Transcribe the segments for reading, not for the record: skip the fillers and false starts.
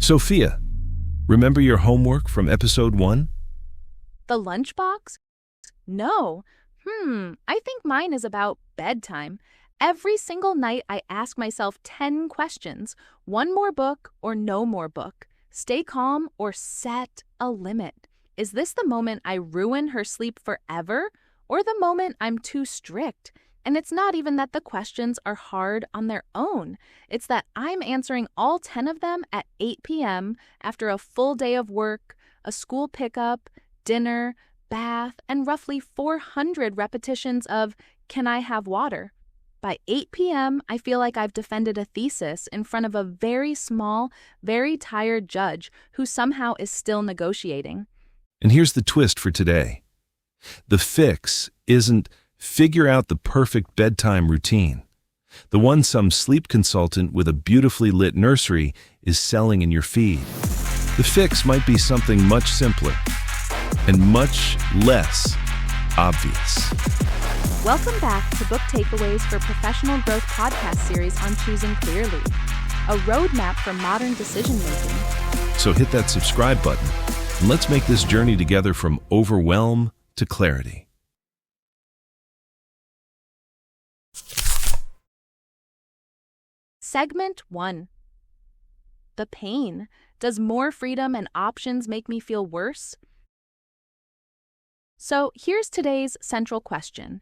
Sophia, remember your homework from episode 1? The lunchbox? No. I think mine is about bedtime. Every single night I ask myself 10 questions. One more book or no more book? Stay calm or set a limit? Is this the moment I ruin her sleep forever or the moment I'm too strict? And it's not even that the questions are hard on their own. It's that I'm answering all 10 of them at 8 p.m. after a full day of work, a school pickup, dinner, bath, and roughly 400 repetitions of, "Can I have water?" By 8 p.m., I feel like I've defended a thesis in front of a very small, very tired judge who somehow is still negotiating. And here's the twist for today. The fix isn't figure out the perfect bedtime routine, the one some sleep consultant with a beautifully lit nursery is selling in your feed. The fix might be something much simpler and much less obvious. Welcome back to Book Takeaways for Professional Growth podcast series on Choosing Clearly, a roadmap for modern decision-making. So hit that subscribe button, and let's make this journey together from overwhelm to clarity. Segment 1. The pain. Does more freedom and options make me feel worse? So here's today's central question.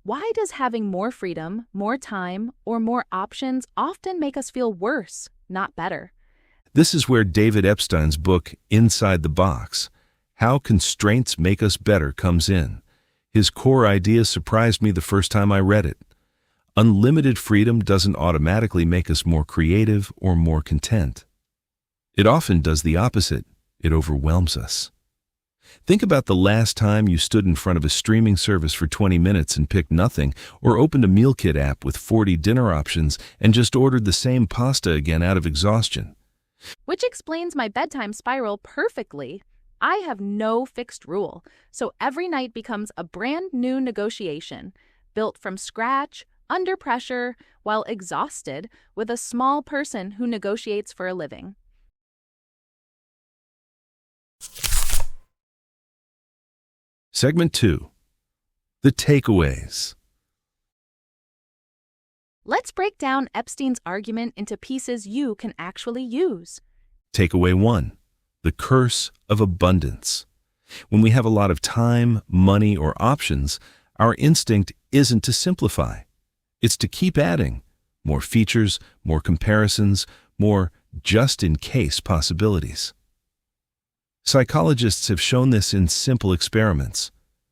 Why does having more freedom, more time, or more options often make us feel worse, not better? This is where David Epstein's book, Inside the Box, How Constraints Make Us Better, comes in. His core idea surprised me the first time I read it. Unlimited freedom doesn't automatically make us more creative or more content. It often does the opposite. It overwhelms us. Think about the last time you stood in front of a streaming service for 20 minutes and picked nothing, or opened a meal kit app with 40 dinner options and just ordered the same pasta again out of exhaustion. Which explains my bedtime spiral perfectly. I have no fixed rule, so every night becomes a brand new negotiation, built from scratch, under pressure, while exhausted, with a small person who negotiates for a living. Segment 2. The takeaways. Let's break down Epstein's argument into pieces you can actually use. Takeaway 1. The curse of abundance. When we have a lot of time, money, or options, our instinct isn't to simplify. It's to keep adding more features, more comparisons, more just-in-case possibilities. Psychologists have shown this in simple experiments.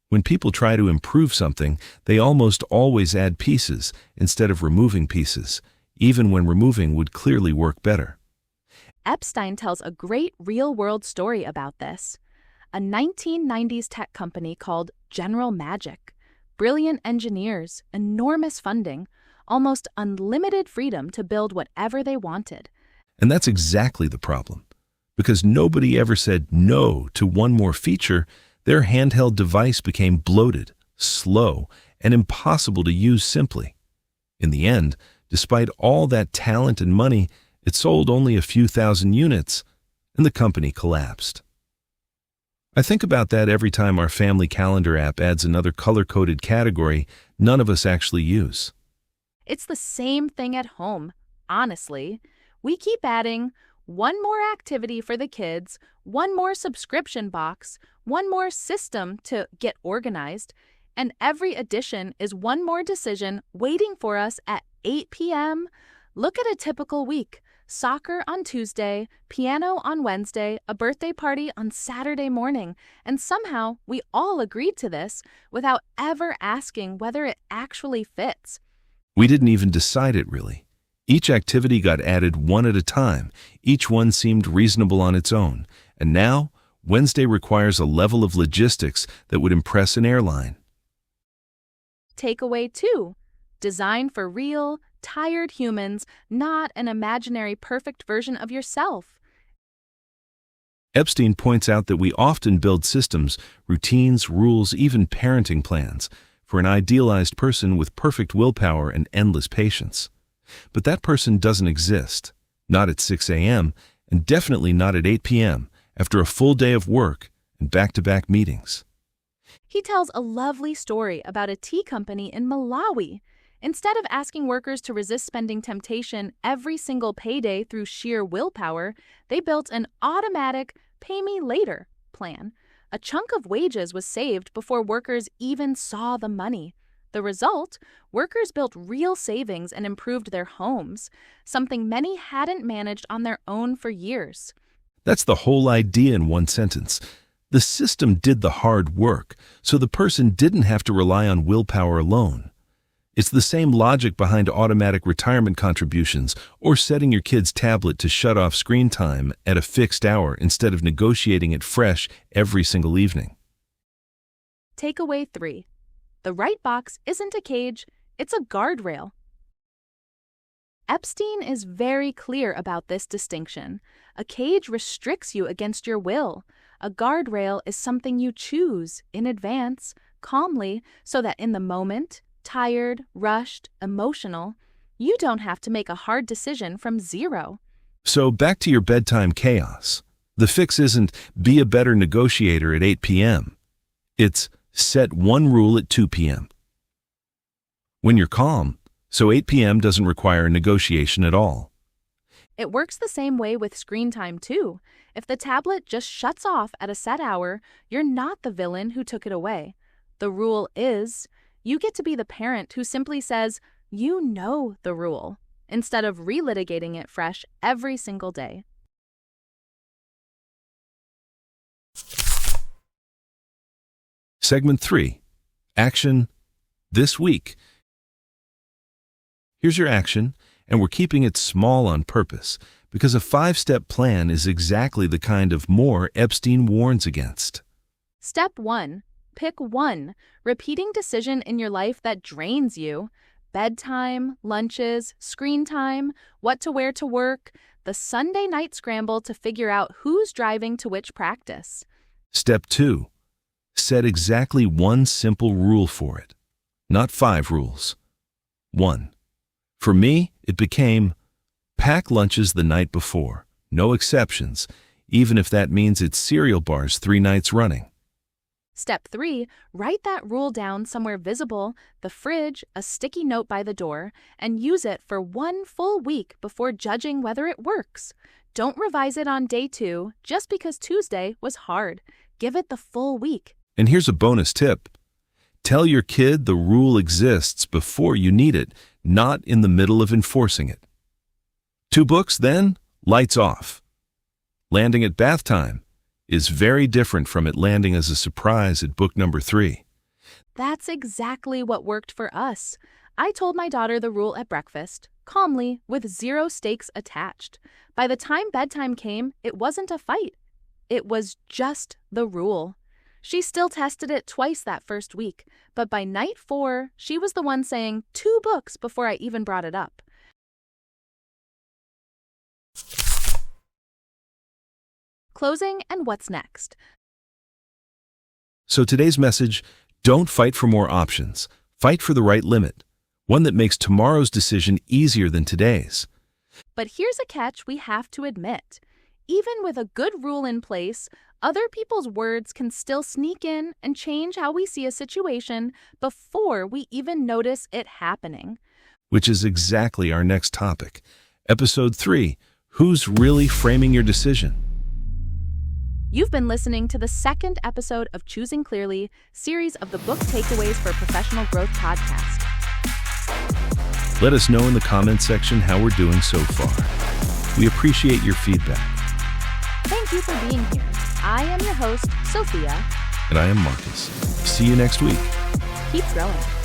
When people try to improve something, they almost always add pieces instead of removing pieces, even when removing would clearly work better. Epstein tells a great real-world story about this. A 1990s tech company called General Magic. Brilliant engineers, enormous funding, almost unlimited freedom to build whatever they wanted. And that's exactly the problem. Because nobody ever said no to one more feature, their handheld device became bloated, slow, and impossible to use simply. In the end, despite all that talent and money, it sold only a few thousand units, and the company collapsed. I think about that every time our family calendar app adds another color-coded category none of us actually use. It's the same thing at home, honestly. We keep adding one more activity for the kids, one more subscription box, one more system to get organized, and every addition is one more decision waiting for us at 8 p.m. Look at a typical week. Soccer on Tuesday, piano on Wednesday, a birthday party on Saturday morning, and somehow we all agreed to this without ever asking whether it actually fits. We didn't even decide it, really. Each activity got added one at a time. Each one seemed reasonable on its own. And now, Wednesday requires a level of logistics that would impress an airline. Takeaway 2. Designed for real, tired humans, not an imaginary perfect version of yourself. Epstein points out that we often build systems, routines, rules, even parenting plans for an idealized person with perfect willpower and endless patience. But that person doesn't exist, not at 6 a.m., and definitely not at 8 p.m. after a full day of work and back-to-back meetings. He tells a lovely story about a tea company in Malawi. Instead of asking workers to resist spending temptation every single payday through sheer willpower, they built an automatic pay-me-later plan. A chunk of wages was saved before workers even saw the money. The result? Workers built real savings and improved their homes, something many hadn't managed on their own for years. That's the whole idea in one sentence. The system did the hard work, so the person didn't have to rely on willpower alone. It's the same logic behind automatic retirement contributions or setting your kid's tablet to shut off screen time at a fixed hour instead of negotiating it fresh every single evening. Takeaway 3. The right box isn't a cage, it's a guardrail. Epstein is very clear about this distinction. A cage restricts you against your will. A guardrail is something you choose in advance, calmly, so that in the moment, tired, rushed, emotional, you don't have to make a hard decision from zero. So back to your bedtime chaos. The fix isn't be a better negotiator at 8 p.m. It's set one rule at 2 p.m. When you're calm, so 8 p.m. doesn't require a negotiation at all. It works the same way with screen time too. If the tablet just shuts off at a set hour, you're not the villain who took it away. The rule is, you get to be the parent who simply says, you know the rule, instead of relitigating it fresh every single day. Segment 3. Action this week. Here's your action, and we're keeping it small on purpose because a 5-step plan is exactly the kind of more Epstein warns against. Step 1. Pick one repeating decision in your life that drains you. Bedtime, lunches, screen time, what to wear to work, the Sunday night scramble to figure out who's driving to which practice. Step 2. Set exactly one simple rule for it, not 5 rules. 1. For me, it became pack lunches the night before, no exceptions, even if that means it's cereal bars 3 nights running. Step 3, write that rule down somewhere visible, the fridge, a sticky note by the door, and use it for 1 full week before judging whether it works. Don't revise it on day 2 just because Tuesday was hard. Give it the full week. And here's a bonus tip. Tell your kid the rule exists before you need it, not in the middle of enforcing it. 2 books, then lights off. Landing at bath time is very different from it landing as a surprise at book number 3. That's exactly what worked for us. I told my daughter the rule at breakfast, calmly, with 0 stakes attached. By the time bedtime came, it wasn't a fight. It was just the rule. She still tested it twice that first week, but by night 4, she was the one saying 2 books before I even brought it up. Closing and what's next? So today's message, don't fight for more options. Fight for the right limit, one that makes tomorrow's decision easier than today's. But here's a catch we have to admit. Even with a good rule in place, other people's words can still sneak in and change how we see a situation before we even notice it happening. Which is exactly our next topic. Episode 3, Who's Really Framing Your Decision? You've been listening to the 2nd episode of Choosing Clearly, series of the Book Takeaways for Professional Growth podcast. Let us know in the comments section how we're doing so far. We appreciate your feedback. Thank you for being here. I am your host, Sophia. And I am Marcus. See you next week. Keep growing.